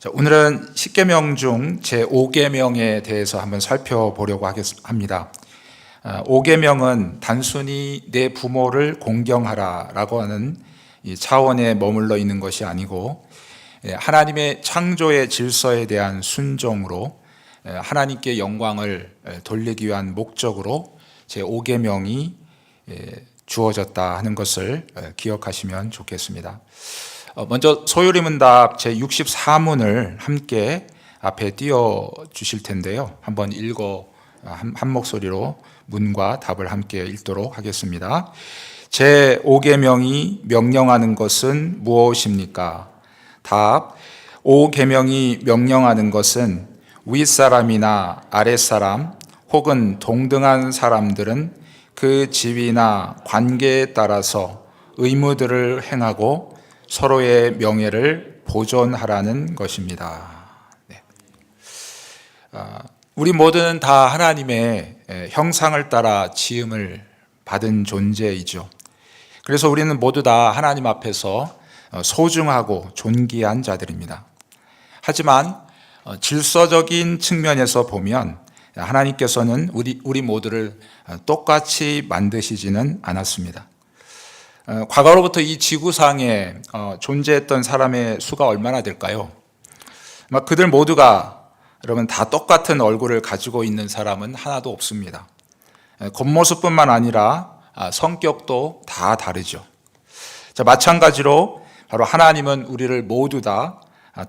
자, 오늘은 십계명 중 제5계명에 대해서 한번 살펴보려고 합니다. 5계명은 단순히 내 부모를 공경하라라고 하는 이 차원에 머물러 있는 것이 아니고 하나님의 창조의 질서에 대한 순종으로 하나님께 영광을 돌리기 위한 목적으로 제5계명이 주어졌다 하는 것을 기억하시면 좋겠습니다. 먼저 소요리문답 제64문을 함께 앞에 띄워주실 텐데요. 한번 한 목소리로 문과 답을 함께 읽도록 하겠습니다. 제5계명이 명령하는 것은 무엇입니까? 답. 5계명이 명령하는 것은 윗사람이나 아랫사람 혹은 동등한 사람들은 그 지위나 관계에 따라서 의무들을 행하고 서로의 명예를 보존하라는 것입니다. 네. 우리 모두는 다 하나님의 형상을 따라 지음을 받은 존재이죠. 그래서 우리는 모두 다 하나님 앞에서 소중하고 존귀한 자들입니다. 하지만 질서적인 측면에서 보면 하나님께서는 우리 모두를 똑같이 만드시지는 않았습니다. 과거로부터 이 지구상에 존재했던 사람의 수가 얼마나 될까요? 그들 모두가 여러분 다 똑같은 얼굴을 가지고 있는 사람은 하나도 없습니다. 겉모습뿐만 아니라 성격도 다 다르죠. 자, 마찬가지로 바로 하나님은 우리를 모두 다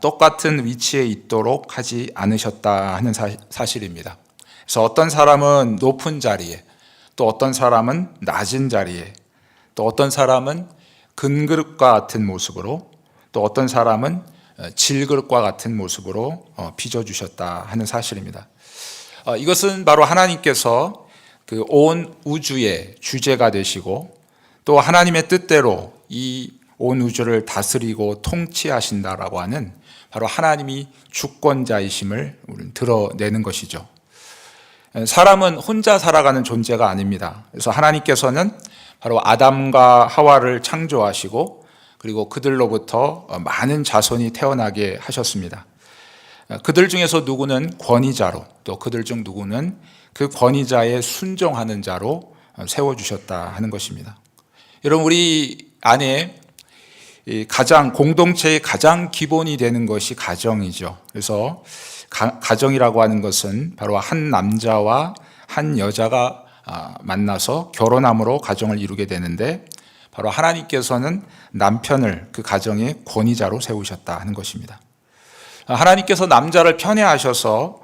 똑같은 위치에 있도록 하지 않으셨다 하는 사실입니다. 그래서 어떤 사람은 높은 자리에, 또 어떤 사람은 낮은 자리에, 또 어떤 사람은 금그릇과 같은 모습으로, 또 어떤 사람은 질그릇과 같은 모습으로 빚어주셨다 하는 사실입니다. 이것은 바로 하나님께서 그 온 우주의 주제가 되시고 또 하나님의 뜻대로 이 온 우주를 다스리고 통치하신다라고 하는 바로 하나님이 주권자이심을 드러내는 것이죠. 사람은 혼자 살아가는 존재가 아닙니다. 그래서 하나님께서는 바로 아담과 하와를 창조하시고 그리고 그들로부터 많은 자손이 태어나게 하셨습니다. 그들 중에서 누구는 권위자로, 또 그들 중 누구는 그 권위자에 순종하는 자로 세워주셨다 하는 것입니다. 여러분, 우리 안에 공동체의 가장 기본이 되는 것이 가정이죠. 그래서 가정이라고 하는 것은 바로 한 남자와 한 여자가 만나서 결혼함으로 가정을 이루게 되는데 바로 하나님께서는 남편을 그 가정의 권위자로 세우셨다 하는 것입니다. 하나님께서 남자를 편애하셔서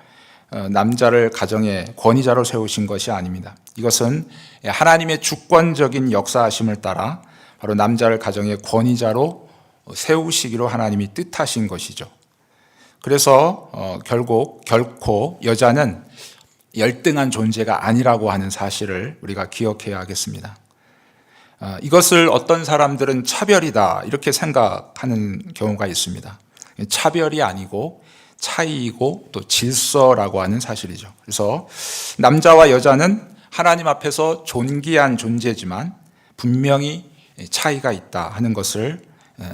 남자를 가정의 권위자로 세우신 것이 아닙니다. 이것은 하나님의 주권적인 역사하심을 따라 바로 남자를 가정의 권위자로 세우시기로 하나님이 뜻하신 것이죠. 그래서 결코 여자는 열등한 존재가 아니라고 하는 사실을 우리가 기억해야 하겠습니다. 이것을 어떤 사람들은 차별이다 이렇게 생각하는 경우가 있습니다. 차별이 아니고 차이이고 또 질서라고 하는 사실이죠. 그래서 남자와 여자는 하나님 앞에서 존귀한 존재지만 분명히 차이가 있다 하는 것을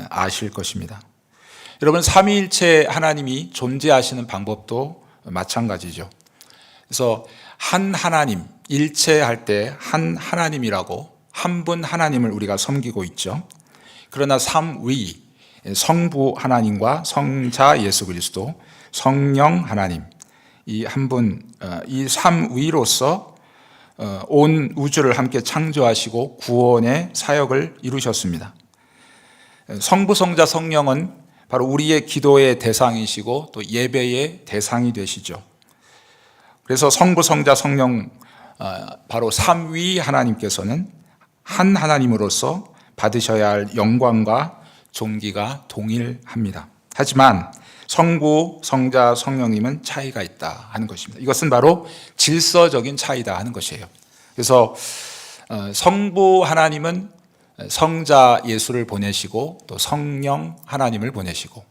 아실 것입니다. 여러분, 삼위일체 하나님이 존재하시는 방법도 마찬가지죠. 그래서 한 하나님, 일체할 때 한 하나님이라고 한 분 하나님을 우리가 섬기고 있죠. 그러나 삼위, 성부 하나님과 성자 예수 그리스도, 성령 하나님, 이 한 분, 이 삼위로서 온 우주를 함께 창조하시고 구원의 사역을 이루셨습니다. 성부, 성자, 성령은 바로 우리의 기도의 대상이시고 또 예배의 대상이 되시죠. 그래서 성부, 성자, 성령 바로 삼위 하나님께서는 한 하나님으로서 받으셔야 할 영광과 존귀가 동일합니다. 하지만 성부, 성자, 성령님은 차이가 있다 하는 것입니다. 이것은 바로 질서적인 차이다 하는 것이에요. 그래서 성부 하나님은 성자 예수를 보내시고 또 성령 하나님을 보내시고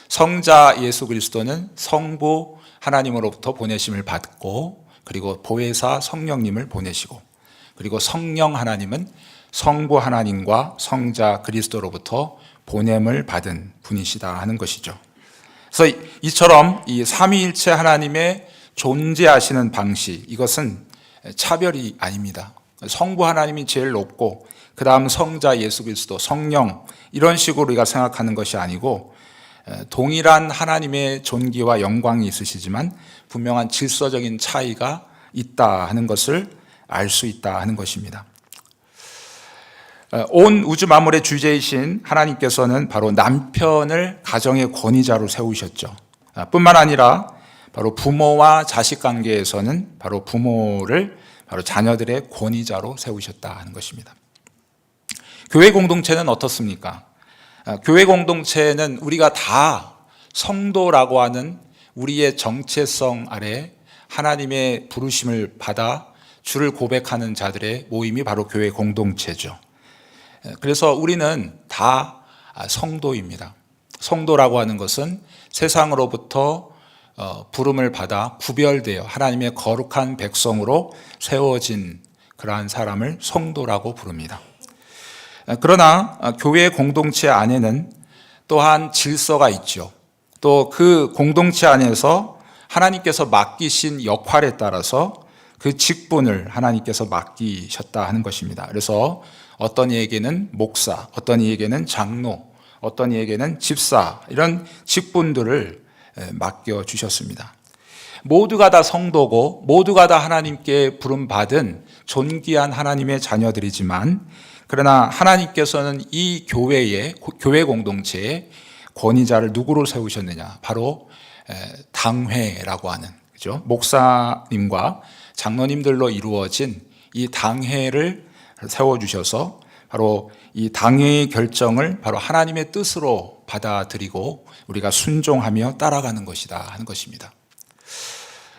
성자 예수 그리스도는 성부 하나님으로부터 보내심을 받고 그리고 보혜사 성령님을 보내시고 그리고 성령 하나님은 성부 하나님과 성자 그리스도로부터 보냄을 받은 분이시다 하는 것이죠. 그래서 이처럼 이 삼위일체 하나님의 존재하시는 방식, 이것은 차별이 아닙니다. 성부 하나님이 제일 높고 그 다음 성자 예수 그리스도, 성령, 이런 식으로 우리가 생각하는 것이 아니고 동일한 하나님의 존귀와 영광이 있으시지만 분명한 질서적인 차이가 있다 하는 것을 알 수 있다 하는 것입니다. 온 우주 만물의 주제이신 하나님께서는 바로 남편을 가정의 권위자로 세우셨죠. 뿐만 아니라 바로 부모와 자식 관계에서는 바로 부모를 바로 자녀들의 권위자로 세우셨다 하는 것입니다. 교회 공동체는 어떻습니까? 교회 공동체는 우리가 다 성도라고 하는 우리의 정체성 아래 하나님의 부르심을 받아 주를 고백하는 자들의 모임이 바로 교회 공동체죠. 그래서 우리는 다 성도입니다. 성도라고 하는 것은 세상으로부터 부름을 받아 구별되어 하나님의 거룩한 백성으로 세워진 그러한 사람을 성도라고 부릅니다. 그러나 교회 공동체 안에는 또한 질서가 있죠. 또 그 공동체 안에서 하나님께서 맡기신 역할에 따라서 그 직분을 하나님께서 맡기셨다 하는 것입니다. 그래서 어떤 이에게는 목사, 어떤 이에게는 장로, 어떤 이에게는 집사, 이런 직분들을 맡겨주셨습니다. 모두가 다 성도고 모두가 다 하나님께 부름받은 존귀한 하나님의 자녀들이지만, 그러나 하나님께서는 이 교회 공동체의 권위자를 누구로 세우셨느냐? 바로 당회라고 하는, 그죠? 목사님과 장로님들로 이루어진 이 당회를 세워주셔서 바로 이 당회의 결정을 바로 하나님의 뜻으로 받아들이고 우리가 순종하며 따라가는 것이다 하는 것입니다.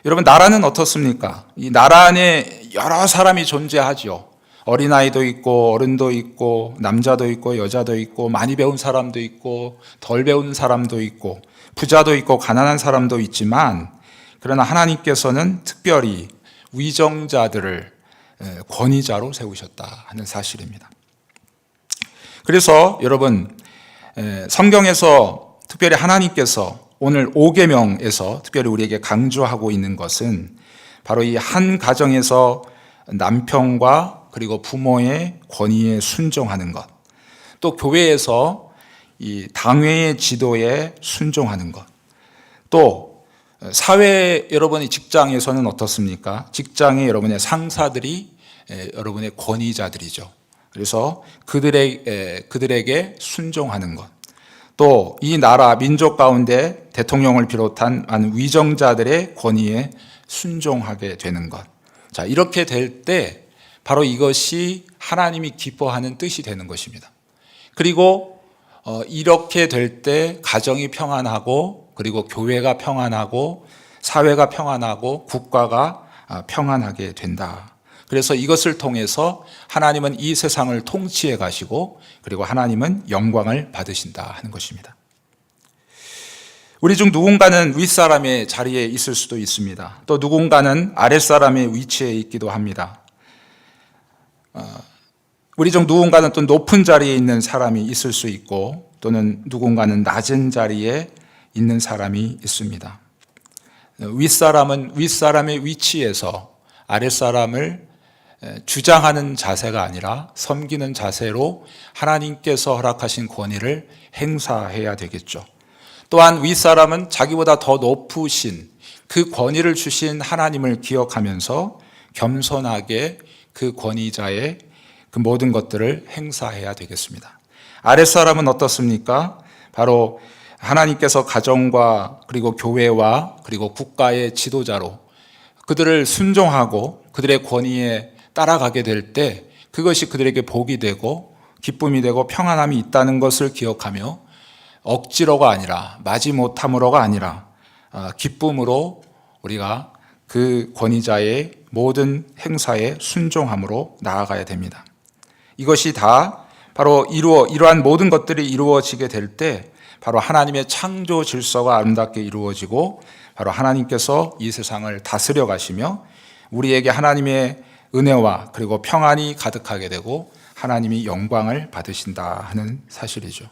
여러분, 나라는 어떻습니까? 이 나라 안에 여러 사람이 존재하죠. 어린아이도 있고 어른도 있고 남자도 있고 여자도 있고 많이 배운 사람도 있고 덜 배운 사람도 있고 부자도 있고 가난한 사람도 있지만, 그러나 하나님께서는 특별히 위정자들을 권위자로 세우셨다 하는 사실입니다. 그래서 여러분, 성경에서 특별히 하나님께서 오늘 5계명에서 특별히 우리에게 강조하고 있는 것은 바로 이 한 가정에서 남편과 그리고 부모의 권위에 순종하는 것, 또 교회에서 이 당회의 지도에 순종하는 것, 또 사회, 여러분의 직장에서는 어떻습니까? 직장에 여러분의 상사들이 여러분의 권위자들이죠. 그래서 그들에게 순종하는 것, 또 이 나라 민족 가운데 대통령을 비롯한 많은 위정자들의 권위에 순종하게 되는 것. 자, 이렇게 될 때 바로 이것이 하나님이 기뻐하는 뜻이 되는 것입니다. 그리고 이렇게 될 때 가정이 평안하고, 그리고 교회가 평안하고, 사회가 평안하고, 국가가 평안하게 된다. 그래서 이것을 통해서 하나님은 이 세상을 통치해 가시고, 그리고 하나님은 영광을 받으신다 하는 것입니다. 우리 중 누군가는 윗사람의 자리에 있을 수도 있습니다. 또 누군가는 아랫사람의 위치에 있기도 합니다. 우리 중 누군가는 또 높은 자리에 있는 사람이 있을 수 있고, 또는 누군가는 낮은 자리에 있는 사람이 있습니다. 윗사람은 윗사람의 위치에서 아랫사람을 주장하는 자세가 아니라 섬기는 자세로 하나님께서 허락하신 권위를 행사해야 되겠죠. 또한 윗사람은 자기보다 더 높으신 그 권위를 주신 하나님을 기억하면서 겸손하게 그 권위자의 그 모든 것들을 행사해야 되겠습니다. 아랫사람은 어떻습니까? 바로 하나님께서 가정과 그리고 교회와 그리고 국가의 지도자로 그들을 순종하고 그들의 권위에 따라가게 될 때 그것이 그들에게 복이 되고 기쁨이 되고 평안함이 있다는 것을 기억하며 억지로가 아니라 마지못함으로가 아니라 기쁨으로 우리가 그 권위자의 모든 행사에 순종함으로 나아가야 됩니다. 이것이 다 바로 이러한 모든 것들이 이루어지게 될 때 바로 하나님의 창조 질서가 아름답게 이루어지고 바로 하나님께서 이 세상을 다스려 가시며 우리에게 하나님의 은혜와 그리고 평안이 가득하게 되고 하나님이 영광을 받으신다 하는 사실이죠.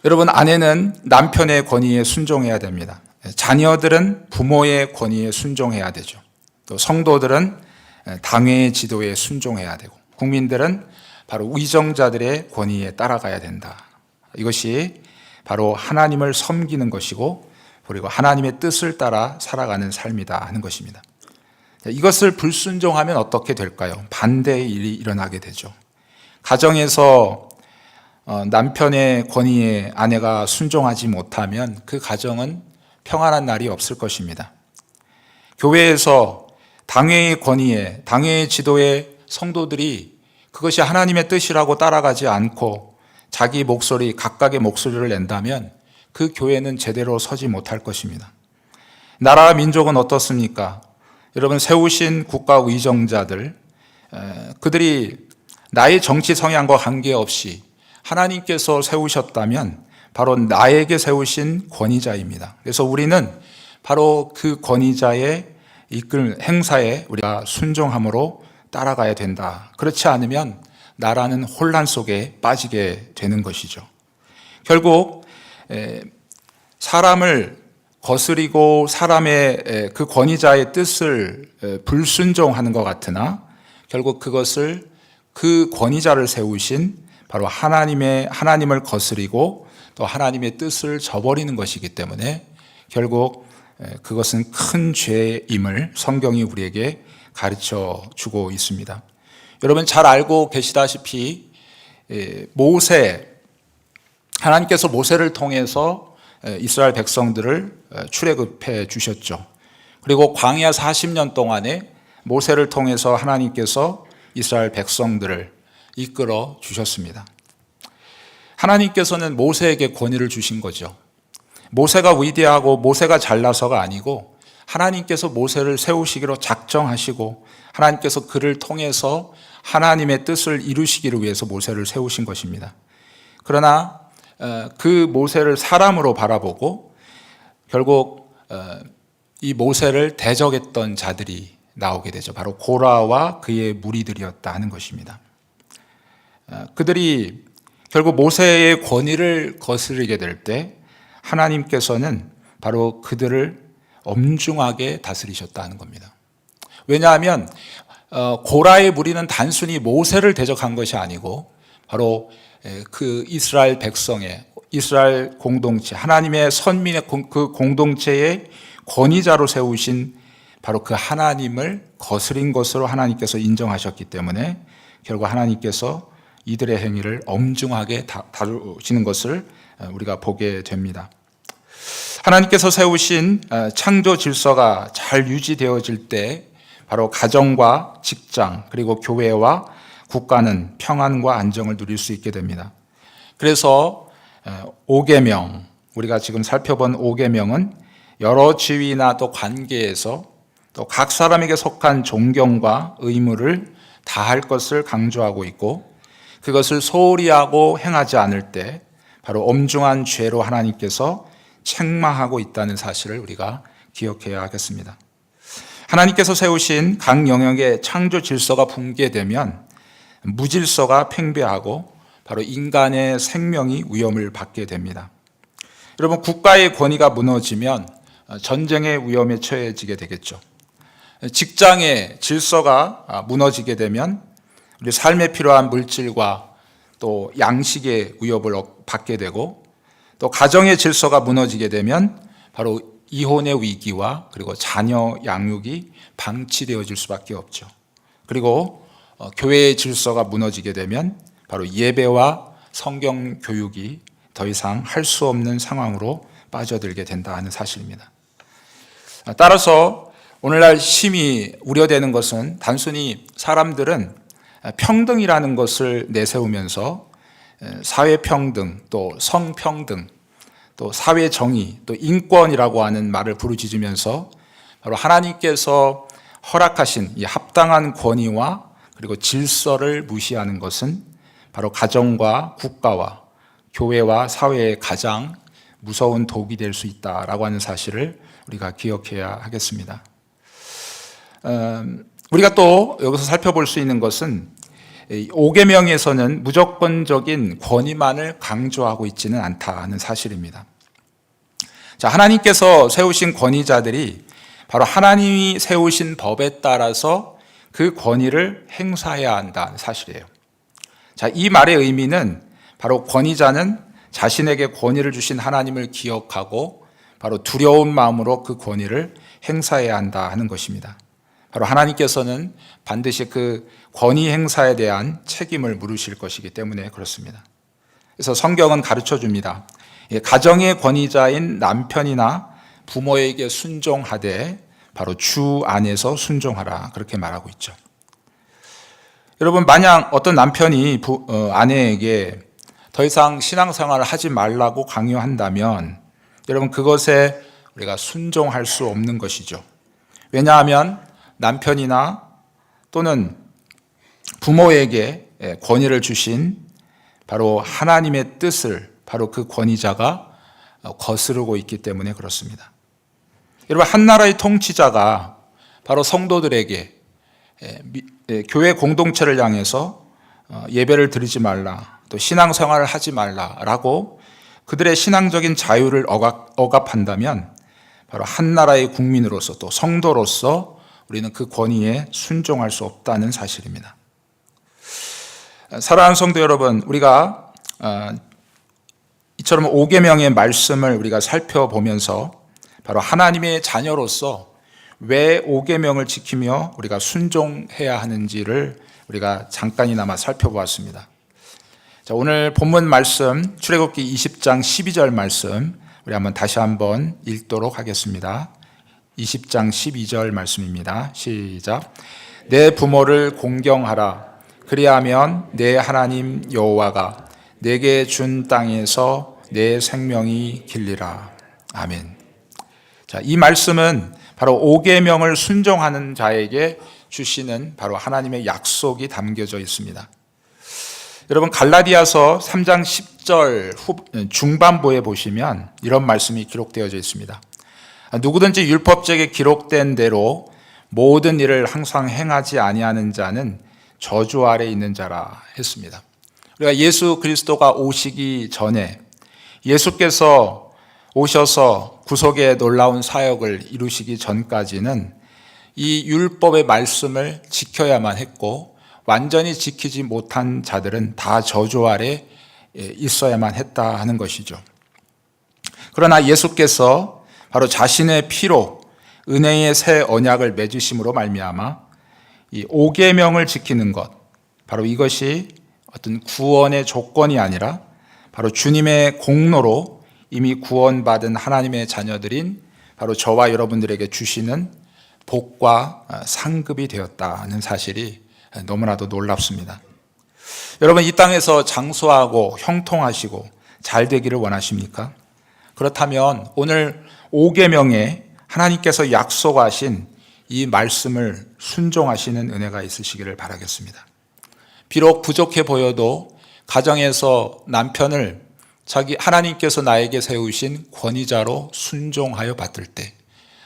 여러분, 아내는 남편의 권위에 순종해야 됩니다. 자녀들은 부모의 권위에 순종해야 되죠. 또 성도들은 당회의 지도에 순종해야 되고, 국민들은 바로 위정자들의 권위에 따라가야 된다. 이것이 바로 하나님을 섬기는 것이고, 그리고 하나님의 뜻을 따라 살아가는 삶이다 하는 것입니다. 이것을 불순종하면 어떻게 될까요? 반대의 일이 일어나게 되죠. 가정에서 남편의 권위에 아내가 순종하지 못하면 그 가정은 평안한 날이 없을 것입니다. 교회에서 당회의 권위에, 당회의 지도에 성도들이 그것이 하나님의 뜻이라고 따라가지 않고 자기 목소리, 각각의 목소리를 낸다면 그 교회는 제대로 서지 못할 것입니다. 나라와 민족은 어떻습니까? 여러분, 세우신 국가 위정자들, 그들이 나의 정치 성향과 관계없이 하나님께서 세우셨다면 바로 나에게 세우신 권위자입니다. 그래서 우리는 바로 그 권위자의 이끌 행사에 우리가 순종함으로 따라가야 된다. 그렇지 않으면 나라는 혼란 속에 빠지게 되는 것이죠. 결국 사람을 거스리고 사람의 그 권위자의 뜻을 불순종하는 것 같으나 결국 그것을 그 권위자를 세우신 바로 하나님을 거스리고 또 하나님의 뜻을 저버리는 것이기 때문에 결국 그것은 큰 죄임을 성경이 우리에게 가르쳐 주고 있습니다. 여러분 잘 알고 계시다시피 하나님께서 모세를 통해서 이스라엘 백성들을 출애굽해 주셨죠. 그리고 광야 40년 동안에 모세를 통해서 하나님께서 이스라엘 백성들을 이끌어 주셨습니다. 하나님께서는 모세에게 권위를 주신 거죠. 모세가 위대하고 모세가 잘나서가 아니고 하나님께서 모세를 세우시기로 작정하시고 하나님께서 그를 통해서 하나님의 뜻을 이루시기를 위해서 모세를 세우신 것입니다. 그러나 그 모세를 사람으로 바라보고 결국 이 모세를 대적했던 자들이 나오게 되죠. 바로 고라와 그의 무리들이었다 하는 것입니다. 그들이 결국 모세의 권위를 거스르게 될 때 하나님께서는 바로 그들을 엄중하게 다스리셨다는 겁니다. 왜냐하면 고라의 무리는 단순히 모세를 대적한 것이 아니고 바로 그 이스라엘 백성의 이스라엘 공동체, 하나님의 선민의 그 공동체의 권위자로 세우신 바로 그 하나님을 거스린 것으로 하나님께서 인정하셨기 때문에 결국 하나님께서 이들의 행위를 엄중하게 다루시는 것을 우리가 보게 됩니다. 하나님께서 세우신 창조 질서가 잘 유지되어질 때 바로 가정과 직장 그리고 교회와 국가는 평안과 안정을 누릴 수 있게 됩니다. 그래서 5계명, 우리가 지금 살펴본 5계명은 여러 지위나 또 관계에서 또 각 사람에게 속한 존경과 의무를 다할 것을 강조하고 있고 그것을 소홀히 하고 행하지 않을 때 바로 엄중한 죄로 하나님께서 책망하고 있다는 사실을 우리가 기억해야 하겠습니다. 하나님께서 세우신 각 영역의 창조 질서가 붕괴되면 무질서가 팽배하고 바로 인간의 생명이 위험을 받게 됩니다. 여러분, 국가의 권위가 무너지면 전쟁의 위험에 처해지게 되겠죠. 직장의 질서가 무너지게 되면 우리 삶에 필요한 물질과 또 양식의 위협을 받게 되고 또 가정의 질서가 무너지게 되면 바로 이혼의 위기와 그리고 자녀 양육이 방치되어질 수밖에 없죠. 그리고 교회의 질서가 무너지게 되면 바로 예배와 성경 교육이 더 이상 할 수 없는 상황으로 빠져들게 된다 하는 사실입니다. 따라서 오늘날 심히 우려되는 것은 단순히 사람들은 평등이라는 것을 내세우면서 사회평등, 또 성평등, 또 사회정의, 또 인권이라고 하는 말을 부르짖으면서 바로 하나님께서 허락하신 이 합당한 권위와 그리고 질서를 무시하는 것은 바로 가정과 국가와 교회와 사회의 가장 무서운 독이 될 수 있다라고 하는 사실을 우리가 기억해야 하겠습니다. 우리가 또 여기서 살펴볼 수 있는 것은 5계명에서는 무조건적인 권위만을 강조하고 있지는 않다는 사실입니다. 자, 하나님께서 세우신 권위자들이 바로 하나님이 세우신 법에 따라서 그 권위를 행사해야 한다는 사실이에요. 자, 이 말의 의미는 바로 권위자는 자신에게 권위를 주신 하나님을 기억하고 바로 두려운 마음으로 그 권위를 행사해야 한다 하는 것입니다. 바로 하나님께서는 반드시 그 권위 행사에 대한 책임을 물으실 것이기 때문에 그렇습니다. 그래서 성경은 가르쳐 줍니다. 가정의 권위자인 남편이나 부모에게 순종하되 바로 주 안에서 순종하라, 그렇게 말하고 있죠. 여러분, 만약 어떤 남편이 아내에게 더 이상 신앙생활을 하지 말라고 강요한다면 여러분, 그것에 우리가 순종할 수 없는 것이죠. 왜냐하면 남편이나 또는 부모에게 권위를 주신 바로 하나님의 뜻을 바로 그 권위자가 거스르고 있기 때문에 그렇습니다. 여러분, 한 나라의 통치자가 바로 성도들에게 교회 공동체를 향해서 예배를 드리지 말라, 또 신앙생활을 하지 말라라고 그들의 신앙적인 자유를 억압한다면 바로 한 나라의 국민으로서 또 성도로서 우리는 그 권위에 순종할 수 없다는 사실입니다. 사랑하는 성도 여러분, 우리가 이처럼 5계명의 말씀을 우리가 살펴보면서 바로 하나님의 자녀로서 왜 5계명을 지키며 우리가 순종해야 하는지를 우리가 잠깐이나마 살펴보았습니다. 자, 오늘 본문 말씀 출애굽기 20장 12절 말씀 우리 다시 한번 읽도록 하겠습니다. 20장 12절 말씀입니다. 시작. 내 부모를 공경하라. 그리하면 내 하나님 여호와가 내게 준 땅에서 내 생명이 길리라. 아멘. 자, 이 말씀은 바로 5계명을 순종하는 자에게 주시는 바로 하나님의 약속이 담겨져 있습니다. 여러분, 갈라디아서 3장 10절 중반부에 보시면 이런 말씀이 기록되어져 있습니다. 누구든지 율법책에 기록된 대로 모든 일을 항상 행하지 아니하는 자는 저주 아래 있는 자라 했습니다. 우리가 예수 그리스도가 오시기 전에 예수께서 오셔서 구속의 놀라운 사역을 이루시기 전까지는 이 율법의 말씀을 지켜야만 했고 완전히 지키지 못한 자들은 다 저주 아래 있어야만 했다 하는 것이죠. 그러나 예수께서 바로 자신의 피로 은혜의 새 언약을 맺으심으로 말미암아 이 5계명을 지키는 것, 바로 이것이 어떤 구원의 조건이 아니라 바로 주님의 공로로 이미 구원받은 하나님의 자녀들인 바로 저와 여러분들에게 주시는 복과 상급이 되었다는 사실이 너무나도 놀랍습니다. 여러분, 이 땅에서 장수하고 형통하시고 잘 되기를 원하십니까? 그렇다면 오늘 5계명에 하나님께서 약속하신 이 말씀을 순종하시는 은혜가 있으시기를 바라겠습니다. 비록 부족해 보여도 가정에서 남편을 하나님께서 나에게 세우신 권위자로 순종하여 받들 때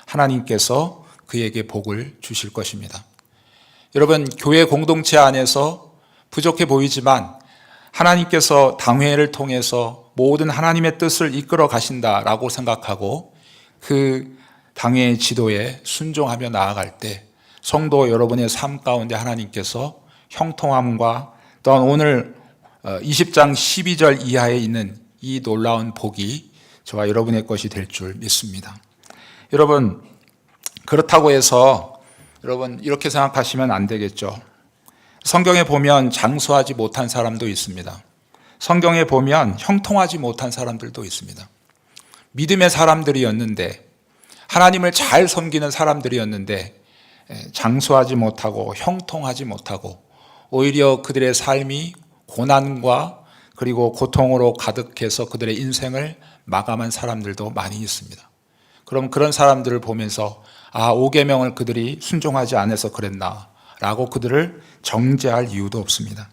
하나님께서 그에게 복을 주실 것입니다. 여러분, 교회 공동체 안에서 부족해 보이지만 하나님께서 당회를 통해서 모든 하나님의 뜻을 이끌어 가신다라고 생각하고 그 당회의 지도에 순종하며 나아갈 때 성도 여러분의 삶 가운데 하나님께서 형통함과 또한 오늘 20장 12절 이하에 있는 이 놀라운 복이 저와 여러분의 것이 될 줄 믿습니다. 여러분, 그렇다고 해서 여러분 이렇게 생각하시면 안 되겠죠. 성경에 보면 장수하지 못한 사람도 있습니다. 성경에 보면 형통하지 못한 사람들도 있습니다. 믿음의 사람들이었는데 하나님을 잘 섬기는 사람들이었는데 장수하지 못하고 형통하지 못하고 오히려 그들의 삶이 고난과 그리고 고통으로 가득해서 그들의 인생을 마감한 사람들도 많이 있습니다. 그럼 그런 사람들을 보면서 5계명을 그들이 순종하지 않아서 그랬나 라고 그들을 정죄할 이유도 없습니다.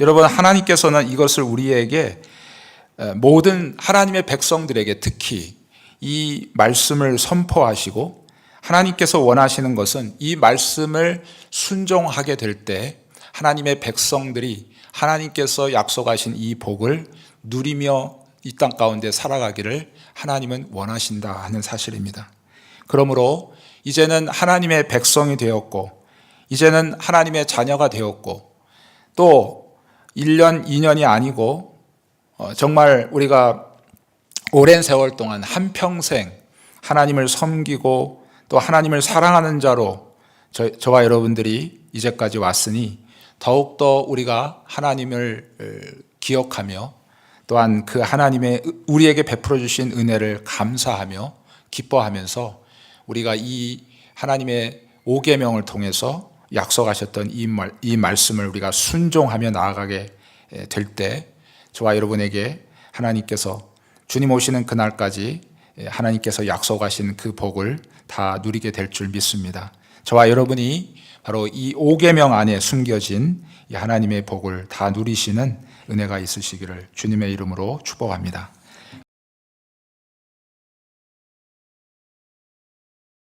여러분, 하나님께서는 이것을 우리에게 모든 하나님의 백성들에게 특히 이 말씀을 선포하시고 하나님께서 원하시는 것은 이 말씀을 순종하게 될 때 하나님의 백성들이 하나님께서 약속하신 이 복을 누리며 이 땅 가운데 살아가기를 하나님은 원하신다 하는 사실입니다. 그러므로 이제는 하나님의 백성이 되었고, 이제는 하나님의 자녀가 되었고, 또 1년, 2년이 아니고 정말 우리가 오랜 세월 동안 한평생 하나님을 섬기고 또 하나님을 사랑하는 자로 저와 여러분들이 이제까지 왔으니 더욱더 우리가 하나님을 기억하며 또한 그 하나님의 우리에게 베풀어 주신 은혜를 감사하며 기뻐하면서 우리가 이 하나님의 5계명을 통해서 약속하셨던 이 말씀을 우리가 순종하며 나아가게 될 때 저와 여러분에게 하나님께서 주님 오시는 그날까지 하나님께서 약속하신 그 복을 다 누리게 될 줄 믿습니다. 저와 여러분이 바로 이 5계명 안에 숨겨진 이 하나님의 복을 다 누리시는 은혜가 있으시기를 주님의 이름으로 축복합니다.